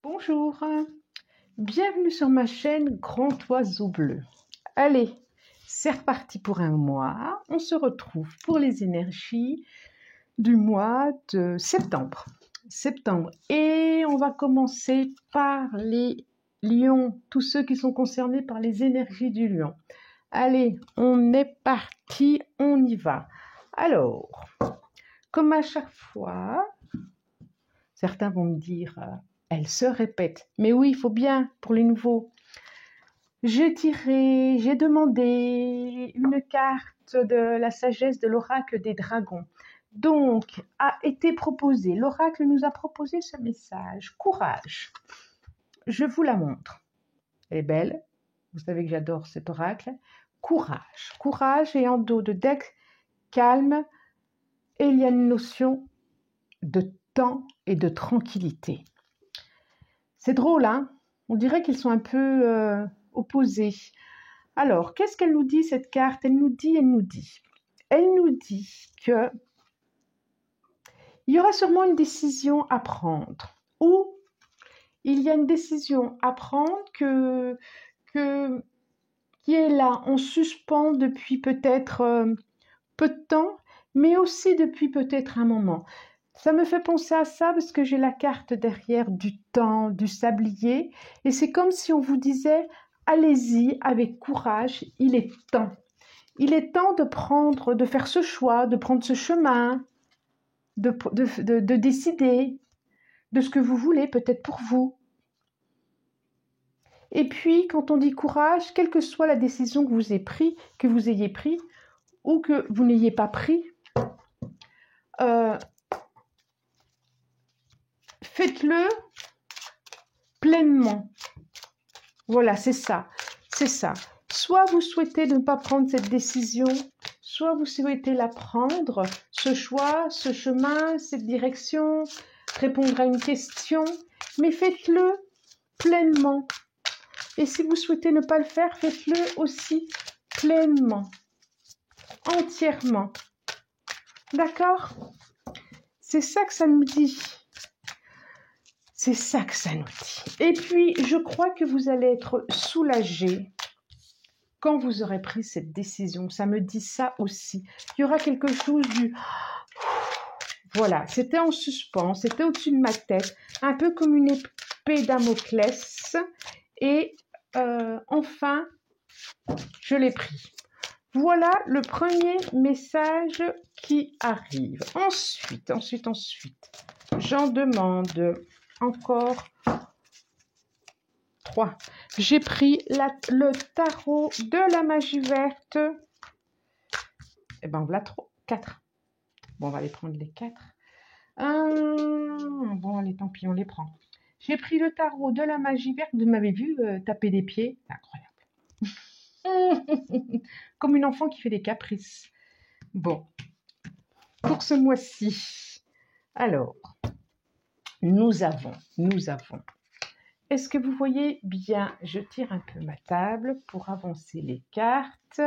Bonjour, bienvenue sur ma chaîne Grand Oiseau Bleu. Allez, c'est reparti pour un mois. On se retrouve pour les énergies du mois de septembre. Et on va commencer par les lions, tous ceux qui sont concernés par les énergies du lion. Allez, on est parti, on y va. Alors, comme à chaque fois, certains vont me dire... elle se répète. Mais oui, il faut bien pour les nouveaux. J'ai demandé une carte de la sagesse de l'oracle des dragons. Donc, a été proposé, l'oracle nous a proposé ce message. Courage. Je vous la montre. Elle est belle. Vous savez que j'adore cet oracle. Courage. Courage et en dos de deck, calme. Et il y a une notion de temps et de tranquillité. C'est drôle, hein? On dirait qu'ils sont un peu opposés. Alors, qu'est-ce qu'elle nous dit, cette carte? Elle nous dit que il y aura sûrement une décision à prendre. Ou il y a une décision à prendre qui est là, en suspens depuis peut-être peu de temps, mais aussi depuis peut-être un moment. Ça me fait penser à ça parce que j'ai la carte derrière du temps, du sablier. Et c'est comme si on vous disait, allez-y avec courage, il est temps. Il est temps de faire ce choix, de prendre ce chemin, de décider de ce que vous voulez peut-être pour vous. Et puis, quand on dit courage, quelle que soit la décision que vous ayez prise ou que vous n'ayez pas pris, faites-le pleinement. Voilà, c'est ça. Soit vous souhaitez ne pas prendre cette décision, soit vous souhaitez la prendre, ce choix, ce chemin, cette direction, répondre à une question, mais faites-le pleinement. Et si vous souhaitez ne pas le faire, faites-le aussi pleinement, entièrement. D'accord? C'est ça que ça nous dit. C'est ça que ça nous dit. Et puis, je crois que vous allez être soulagé quand vous aurez pris cette décision. Ça me dit ça aussi. Il y aura quelque chose du... Voilà, c'était en suspens, c'était au-dessus de ma tête, un peu comme une épée Damoclès. Et enfin, je l'ai pris. Voilà le premier message qui arrive. Ensuite, j'en demande encore 3. J'ai pris le tarot de la magie verte. Eh ben, voilà 4. Bon, on va les prendre les 4. Bon, allez, tant pis, on les prend. J'ai pris le tarot de la magie verte. Vous m'avez vu taper des pieds? Incroyable. Comme une enfant qui fait des caprices. Bon, pour ce mois-ci. Alors, nous avons. Est-ce que vous voyez bien? Je tire un peu ma table pour avancer les cartes.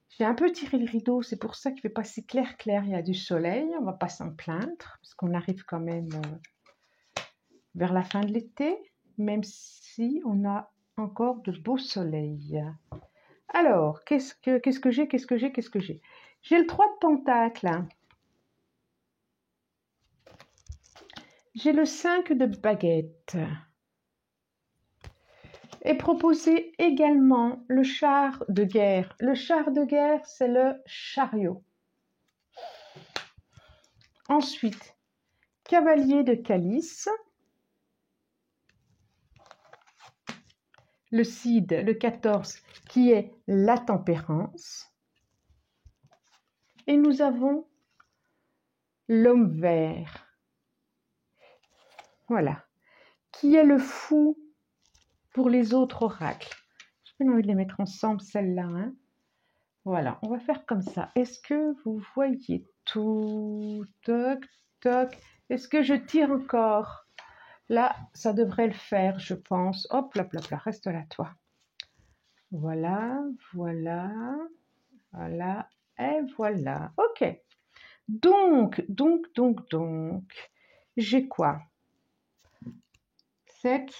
J'ai un peu tiré le rideau, c'est pour ça qu'il ne fait pas si clair. Il y a du soleil, on ne va pas s'en plaindre, parce qu'on arrive quand même vers la fin de l'été, même si on a encore de beau soleil. Alors, qu'est-ce que j'ai? J'ai le 3 de Pentacle. J'ai le 5 de baguette. Et proposé également le char de guerre. Le char de guerre, c'est le chariot. Ensuite, cavalier de calice. Le cid, le 14, qui est la tempérance. Et nous avons l'homme vert. Voilà. Qui est le fou pour les autres oracles. J'ai pas envie de les mettre ensemble, celles-là. Hein. Voilà, on va faire comme ça. Est-ce que vous voyez tout? Toc, toc. Est-ce que je tire encore? Là, ça devrait le faire, je pense. Hop, là, reste là, toi. Voilà, et voilà. Ok. Donc, j'ai quoi? 7,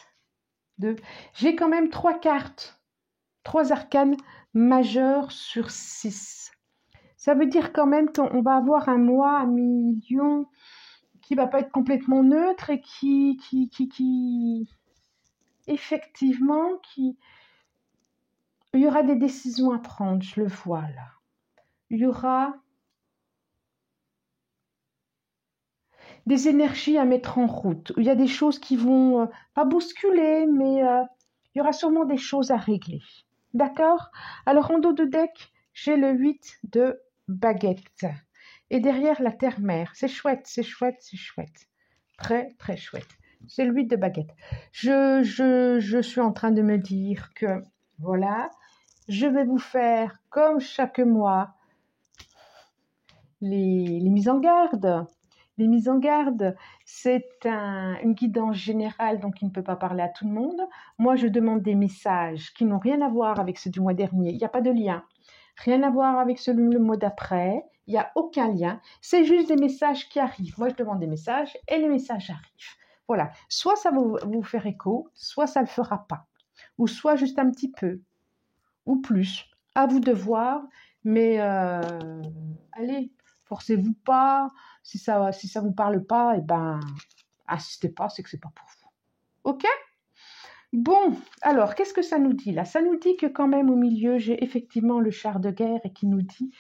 2. J'ai quand même 3 cartes, 3 arcanes majeures sur 6. Ça veut dire quand même qu'on va avoir un mois, un million, qui va pas être complètement neutre et qui effectivement, il y aura des décisions à prendre, je le vois là. Il y aura des énergies à mettre en route. Il y a des choses qui vont pas bousculer, mais il y aura sûrement des choses à régler. D'accord? Alors en dos de deck, j'ai le 8 de baguette. Et derrière la terre-mère. C'est chouette, c'est chouette, c'est chouette. Très, très chouette. C'est le 8 de baguette. Je suis en train de me dire que, voilà, je vais vous faire, comme chaque mois, les mises en garde. Les mises en garde, c'est une guidance générale, donc qui ne peut pas parler à tout le monde. Moi, je demande des messages qui n'ont rien à voir avec ceux du mois dernier. Il n'y a pas de lien. Rien à voir avec le mois d'après. Il n'y a aucun lien. C'est juste des messages qui arrivent. Moi, je demande des messages et les messages arrivent. Voilà. Soit ça va vous faire écho, soit ça ne le fera pas. Ou soit juste un petit peu. Ou plus. À vous de voir. Mais allez, forcez-vous pas. Si ça vous parle pas, eh ben, insistez pas, c'est que c'est pas pour vous. Ok? Bon, alors, qu'est-ce que ça nous dit là? Ça nous dit que quand même au milieu, j'ai effectivement le char de guerre et qui nous dit,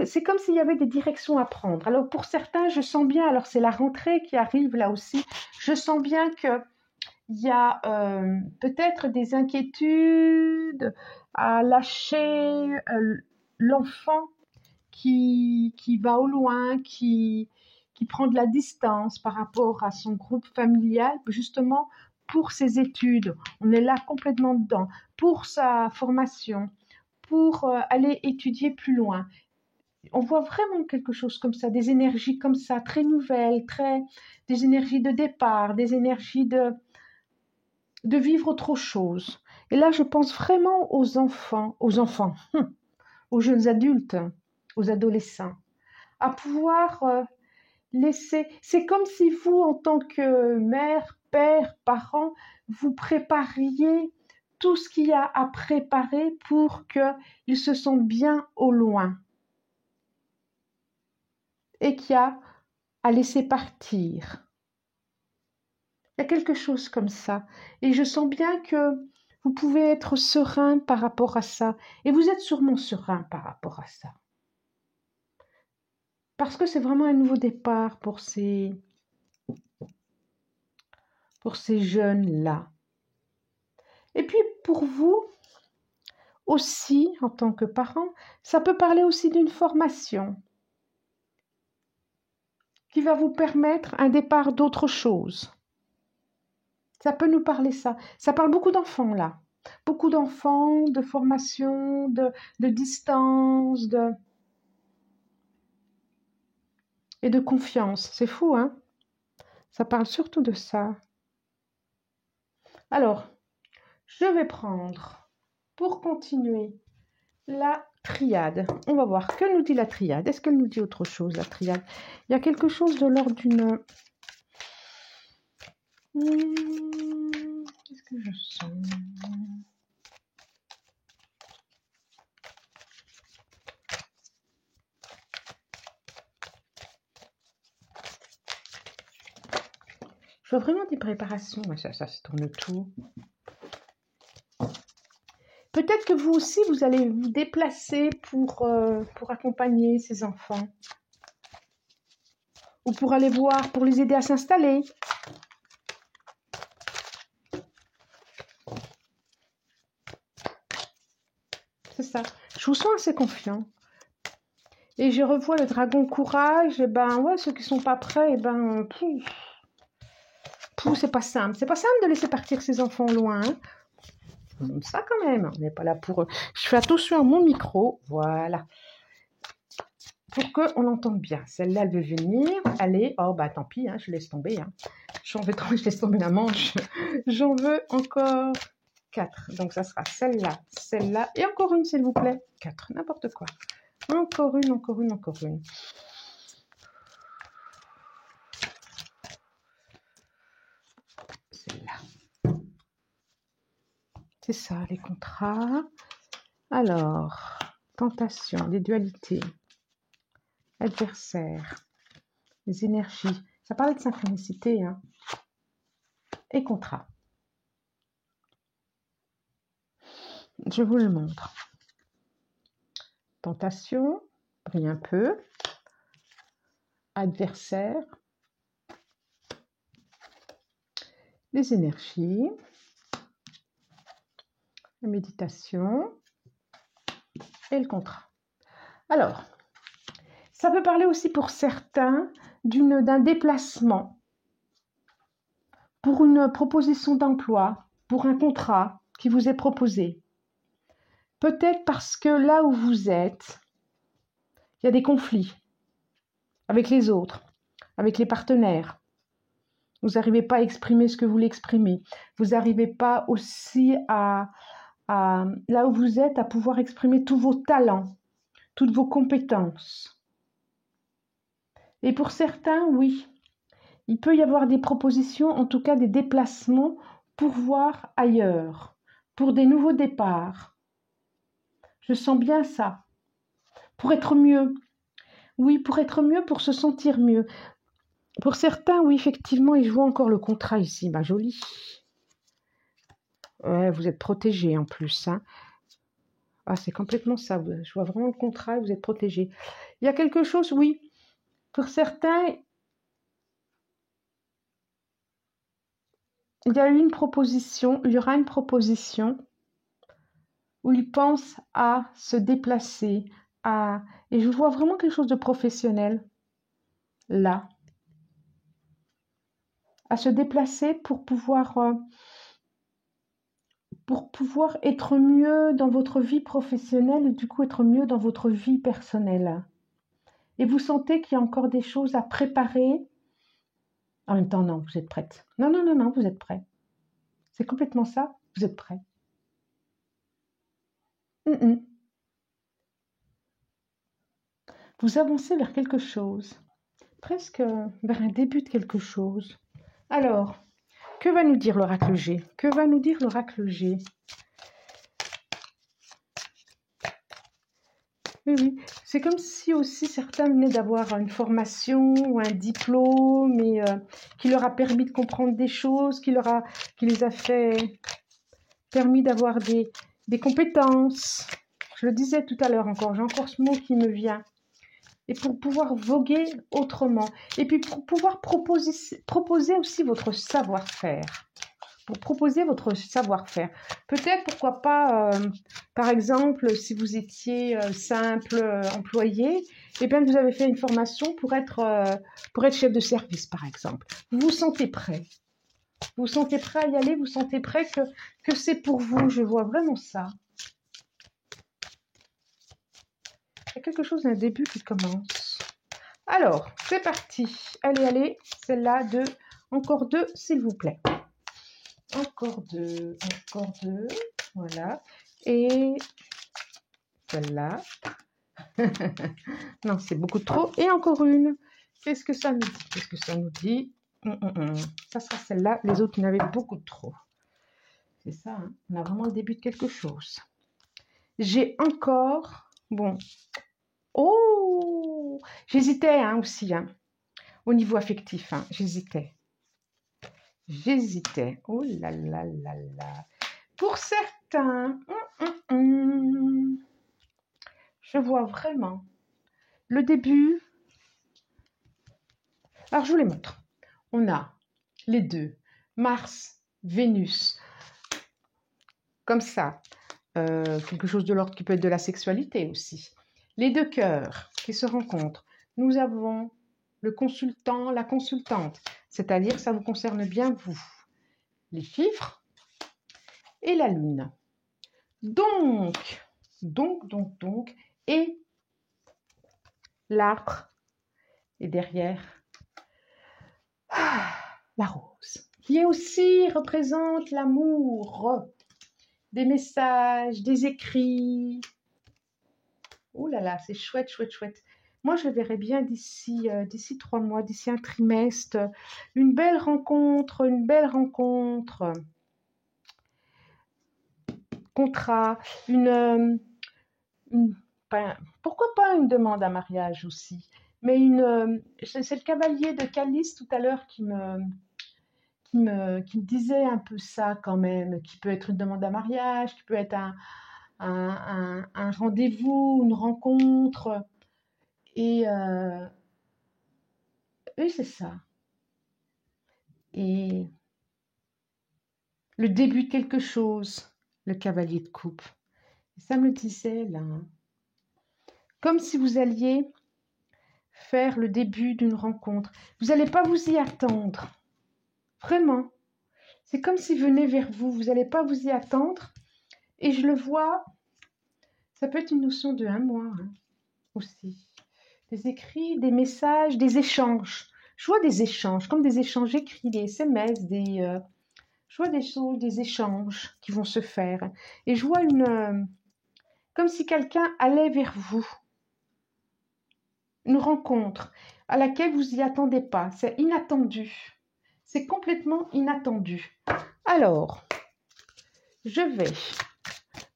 c'est comme s'il y avait des directions à prendre. Alors pour certains, je sens bien, alors c'est la rentrée qui arrive là aussi, je sens bien que il y a peut-être des inquiétudes à lâcher l'enfant qui va au loin, qui prend de la distance par rapport à son groupe familial, justement pour ses études. On est là complètement dedans, pour sa formation, pour aller étudier plus loin. On voit vraiment quelque chose comme ça, des énergies comme ça, très nouvelles, des énergies de départ, des énergies de vivre autre chose. Et là, je pense vraiment aux enfants, aux jeunes adultes, aux adolescents, à pouvoir laisser. C'est comme si vous, en tant que mère, père, parent, vous prépariez tout ce qu'il y a à préparer pour qu'ils se sentent bien au loin. Et qu'il y a à laisser partir. Il y a quelque chose comme ça. Et je sens bien que vous pouvez être serein par rapport à ça. Et vous êtes sûrement serein par rapport à ça. Parce que c'est vraiment un nouveau départ pour ces jeunes-là. Et puis pour vous aussi, en tant que parent, ça peut parler aussi d'une formation qui va vous permettre un départ d'autre chose. Ça peut nous parler ça. Ça parle beaucoup d'enfants là. Beaucoup d'enfants, de formation, de distance, et de confiance. C'est fou, hein? Ça parle surtout de ça. Alors, je vais prendre, pour continuer, la triade. On va voir, que nous dit la triade? Est-ce qu'elle nous dit autre chose, la triade? Il y a quelque chose de l'ordre d'une... Qu'est-ce que je sens? Je vois vraiment des préparations. Ça se tourne tout. Peut-être que vous aussi, vous allez vous déplacer pour accompagner ces enfants. Ou pour aller voir, pour les aider à s'installer. C'est ça. Je vous sens assez confiant. Et je revois le dragon courage. Et ben ouais, ceux qui sont pas prêts, et ben... c'est pas simple. C'est pas simple de laisser partir ses enfants loin. Hein. Ça quand même, on n'est pas là pour... Je fais attention à mon micro, voilà. Pour qu'on l'entende bien. Celle-là, elle veut venir. Allez, oh bah tant pis, hein, je laisse tomber. Hein. Je laisse tomber la manche. J'en veux encore 4. Donc ça sera celle-là, et encore une s'il vous plaît. 4, n'importe quoi. Encore une, encore une, encore une. Celle-là. c'est ça, les contrats. Alors, tentation, les dualités, adversaires, les énergies. Ça parlait de synchronicité, hein. Et contrat. Je vous le montre. Tentation, brille un peu. Adversaire, les énergies, la méditation et le contrat. Alors, ça peut parler aussi pour certains d'un déplacement, pour une proposition d'emploi, pour un contrat qui vous est proposé. Peut-être parce que là où vous êtes, il y a des conflits avec les autres, avec les partenaires. Vous n'arrivez pas à exprimer ce que vous voulez exprimer. Vous n'arrivez pas aussi là où vous êtes, à pouvoir exprimer tous vos talents, toutes vos compétences. Et pour certains, oui, il peut y avoir des propositions, en tout cas des déplacements pour voir ailleurs, pour des nouveaux départs. Je sens bien ça. Pour être mieux. Oui, pour être mieux, pour se sentir mieux. Pour certains, oui, effectivement, et je vois encore le contrat ici. Bah, joli. Ouais, vous êtes protégé en plus, hein. Ah, c'est complètement ça. Je vois vraiment le contrat, vous êtes protégé. Il y a quelque chose, oui. Pour certains, il y a eu une proposition, il y aura une proposition où ils pensent à se déplacer, et je vois vraiment quelque chose de professionnel là, à se déplacer pour pouvoir être mieux dans votre vie professionnelle et du coup être mieux dans votre vie personnelle. Et vous sentez qu'il y a encore des choses à préparer. En même temps, non, vous êtes prête. Non, non, non, non, vous êtes prêt. C'est complètement ça, vous êtes prêt. Vous avancez vers quelque chose, presque vers un début de quelque chose. Alors, que va nous dire l'oracle G? Que va nous dire l'oracle G? Oui, oui. C'est comme si aussi certains venaient d'avoir une formation ou un diplôme et qui leur a permis de comprendre des choses, qui les a permis d'avoir des compétences. Je le disais tout à l'heure encore, j'ai encore ce mot qui me vient. Et pour pouvoir voguer autrement. Et puis pour pouvoir proposer aussi votre savoir-faire. Pour proposer votre savoir-faire. Peut-être, pourquoi pas, par exemple, si vous étiez simple employé, et bien vous avez fait une formation pour être chef de service, par exemple. Vous vous sentez prêt. Vous vous sentez prêt à y aller, vous sentez prêt que c'est pour vous. Je vois vraiment ça. Il y a quelque chose d'un début qui commence. Alors, c'est parti. Allez, allez, celle-là, encore deux, s'il vous plaît. Encore deux, voilà. Et celle-là. Non, c'est beaucoup trop. Et encore une. Qu'est-ce que ça nous dit? Qu'est-ce que ça nous dit? Ça sera celle-là. Les autres, il y en avait beaucoup trop. C'est ça, hein? On a vraiment le début de quelque chose. J'ai encore... Bon. Oh! J'hésitais hein, aussi, hein, au niveau affectif. Hein, j'hésitais. Oh là là là là. Pour certains, je vois vraiment le début. Alors, je vous les montre. On a les deux. Mars, Vénus. Comme ça. Quelque chose de l'ordre qui peut être de la sexualité aussi. Les deux cœurs qui se rencontrent. Nous avons le consultant, la consultante. C'est-à-dire que ça vous concerne bien vous. Les chiffres et la lune. Donc, et l'arbre, et derrière, la rose, qui aussi représente l'amour, des messages, des écrits. Oh là là, c'est chouette, chouette, chouette. Moi, je le verrais bien d'ici 3 mois, d'ici un trimestre, une belle rencontre, contrat, une- pourquoi pas une demande à mariage aussi, mais c'est le cavalier de Calice tout à l'heure qui me disait un peu ça quand même, qui peut être une demande à mariage, qui peut être un rendez-vous, une rencontre. Et oui, c'est ça. Et le début de quelque chose, le cavalier de coupe. Ça me disait là, hein. Comme si vous alliez faire le début d'une rencontre. Vous n'allez pas vous y attendre. Vraiment. C'est comme s'il venait vers vous. Vous n'allez pas vous y attendre. Et je le vois, ça peut être une notion de un mois hein, aussi. Des écrits, des messages, des échanges. Je vois des échanges, comme des échanges écrits, des SMS, je vois des choses, des échanges qui vont se faire. Et je vois comme si quelqu'un allait vers vous. Une rencontre à laquelle vous n'y attendez pas. C'est inattendu. C'est complètement inattendu. Alors, je vais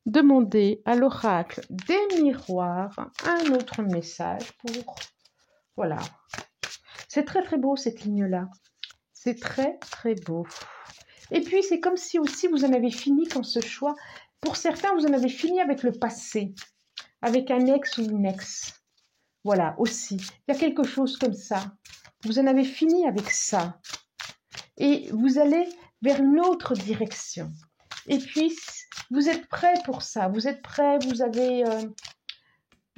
demander à l'oracle des miroirs un autre message pour... Voilà. C'est très très beau cette ligne-là. C'est très très beau. Et puis c'est comme si aussi vous en avez fini quand ce choix... Pour certains, vous en avez fini avec le passé. Avec un ex ou une ex. Voilà, aussi. Il y a quelque chose comme ça. Vous en avez fini avec ça. Et vous allez vers une autre direction. Et puis, vous êtes prêt pour ça. Vous êtes prêt, vous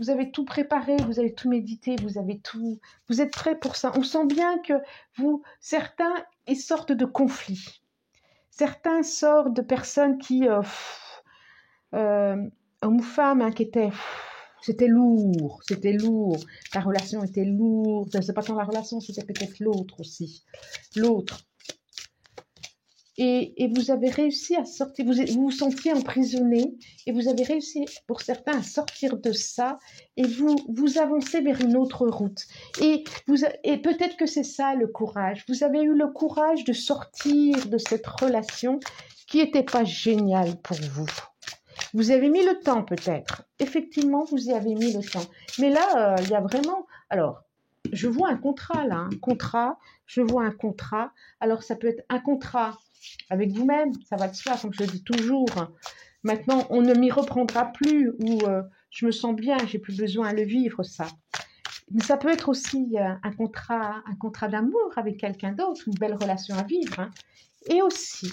avez tout préparé, vous avez tout médité, vous êtes prêt pour ça. On sent bien que certains, ils sortent de conflits. Certains sortent de personnes qui, hommes ou femmes, hein, qui étaient... C'était lourd, la relation était lourde, c'est pas tant la relation, c'était peut-être l'autre aussi, l'autre. Et vous avez réussi à sortir, vous vous sentiez emprisonné, et vous avez réussi, pour certains, à sortir de ça, et vous avancez vers une autre route. Et peut-être que c'est ça le courage, vous avez eu le courage de sortir de cette relation qui n'était pas géniale pour vous. Vous avez mis le temps peut-être. Effectivement, vous y avez mis le temps. Mais là, il y a vraiment... Alors, je vois un contrat là. Je vois un contrat. Alors, ça peut être un contrat avec vous-même. Ça va de soi, comme je le dis toujours. Maintenant, on ne m'y reprendra plus. Ou je me sens bien, j'ai plus besoin de le vivre, ça. Mais ça peut être aussi un contrat d'amour avec quelqu'un d'autre. Une belle relation à vivre. Hein. Et aussi...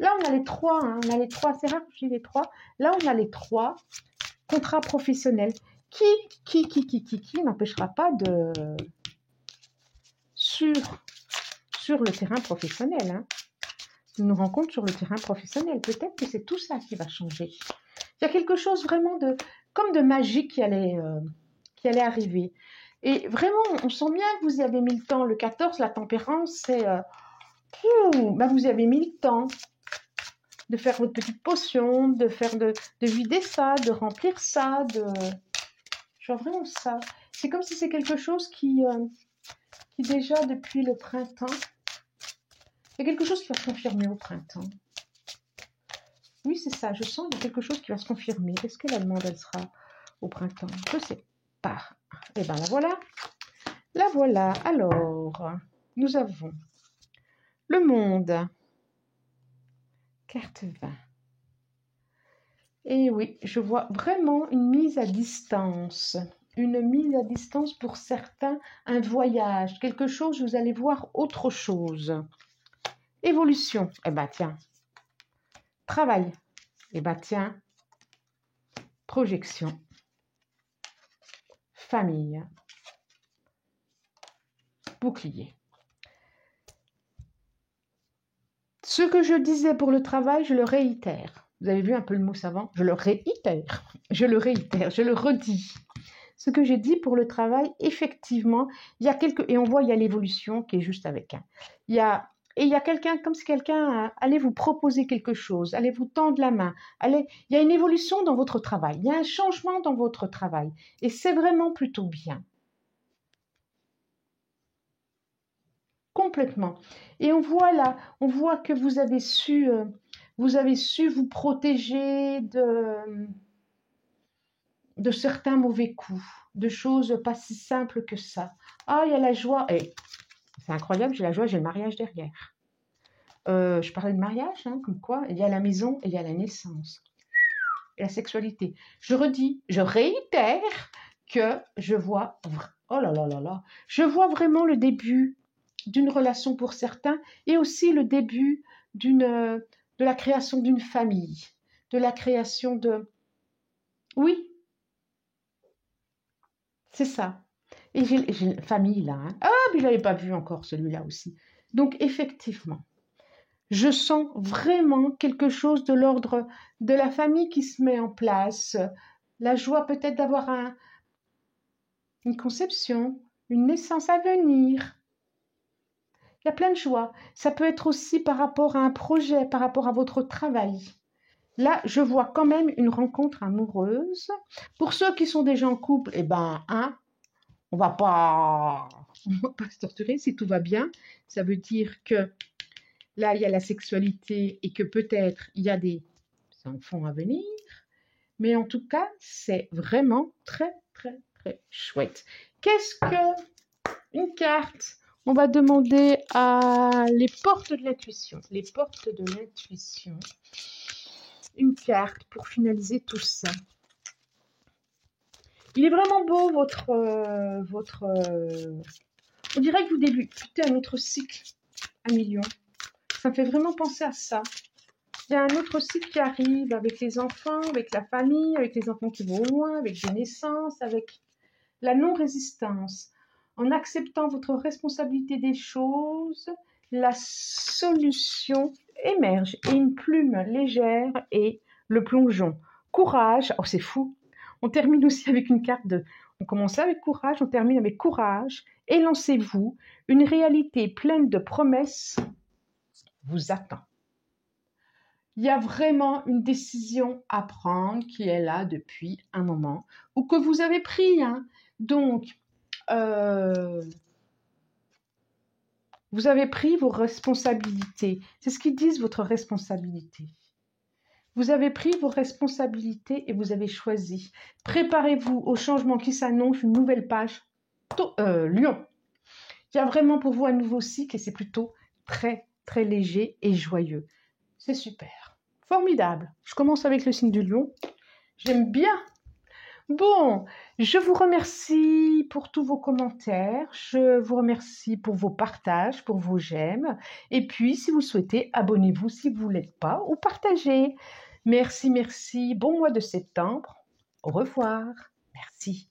Là, on a les trois, hein, c'est rare que j'ai les trois. Là, on a les trois contrats professionnels qui n'empêchera pas de... Sur le terrain professionnel, hein, une rencontre sur le terrain professionnel. Peut-être que c'est tout ça qui va changer. Il y a quelque chose vraiment comme de magique qui allait arriver. Et vraiment, on sent bien que vous y avez mis le temps. Le 14, la tempérance, c'est... vous y avez mis le temps de faire votre petite potion, de vider ça, de remplir ça, je vois vraiment ça. C'est comme si c'est quelque chose qui déjà depuis le printemps, il y a quelque chose qui va se confirmer au printemps. Oui, c'est ça, je sens qu'il y a quelque chose qui va se confirmer. Est-ce que la demande, elle sera au printemps? Je ne sais pas. Eh bien, la voilà. La voilà. Alors, nous avons le monde. Carte 20. Et oui, je vois vraiment une mise à distance. Une mise à distance pour certains, un voyage, quelque chose, vous allez voir autre chose. Évolution, eh bien tiens. Travail, eh bien tiens. Projection. Famille. Bouclier. Ce que je disais pour le travail, je le réitère. Vous avez vu un peu le mot savant? Je le réitère, je le redis. Ce que j'ai dit pour le travail, effectivement, il y a et on voit, il y a l'évolution qui est juste avec un. Il y a quelqu'un, comme si quelqu'un allait vous proposer quelque chose, allait vous tendre la main, il y a une évolution dans votre travail, il y a un changement dans votre travail, et c'est vraiment plutôt bien. Complètement. Et on voit là, on voit que vous avez su Vous avez su vous protéger de certains mauvais coups, de choses pas si simples que ça. Ah, il y a la joie. Et c'est incroyable, j'ai la joie, j'ai le mariage derrière. Je parlais de mariage, hein, comme quoi, il y a la maison et il y a la naissance. Et la sexualité. Je redis, je réitère que je vois, oh là là là là, je vois vraiment le début d'une relation pour certains et aussi le début de la création d'une famille, de la création de... Oui, c'est ça. Et j'ai une famille là. Hein. Ah, mais je l'avais pas vu encore celui-là aussi. Donc effectivement, je sens vraiment quelque chose de l'ordre de la famille qui se met en place. La joie peut-être d'avoir une conception, une naissance à venir. Il y a plein de joie. Ça peut être aussi par rapport à un projet, par rapport à votre travail. Là, je vois quand même une rencontre amoureuse. Pour ceux qui sont déjà en couple, eh ben, hein, on va pas se torturer si tout va bien. Ça veut dire que là, il y a la sexualité et que peut-être il y a des enfants à venir. Mais en tout cas, c'est vraiment très, très, très chouette. Qu'est-ce que une carte? On va demander à les portes de l'intuition. Les portes de l'intuition. Une carte pour finaliser tout ça. Il est vraiment beau votre on dirait que vous débutez un autre cycle à million. Ça me fait vraiment penser à ça. Il y a un autre cycle qui arrive avec les enfants, avec la famille, avec les enfants qui vont au loin, avec des naissances, avec la non-résistance. En acceptant votre responsabilité des choses, la solution émerge et une plume légère et le plongeon. Courage, oh c'est fou. On termine aussi avec une carte de... On commence avec courage, on termine avec courage. Et lancez-vous, une réalité pleine de promesses vous attend. Il y a vraiment une décision à prendre qui est là depuis un moment ou que vous avez pris. Hein. Donc, vous avez pris vos responsabilités. C'est ce qu'ils disent, votre responsabilité. Vous avez pris vos responsabilités et vous avez choisi. Préparez-vous au changement qui s'annonce, une nouvelle page. Lion. Il y a vraiment pour vous un nouveau cycle et c'est plutôt très, très léger et joyeux. C'est super. Formidable. Je commence avec le signe du lion. J'aime bien. Bon, je vous remercie pour tous vos commentaires, je vous remercie pour vos partages, pour vos j'aime, et puis si vous souhaitez, abonnez-vous si vous ne l'êtes pas ou partagez. Merci, merci, bon mois de septembre, au revoir, merci.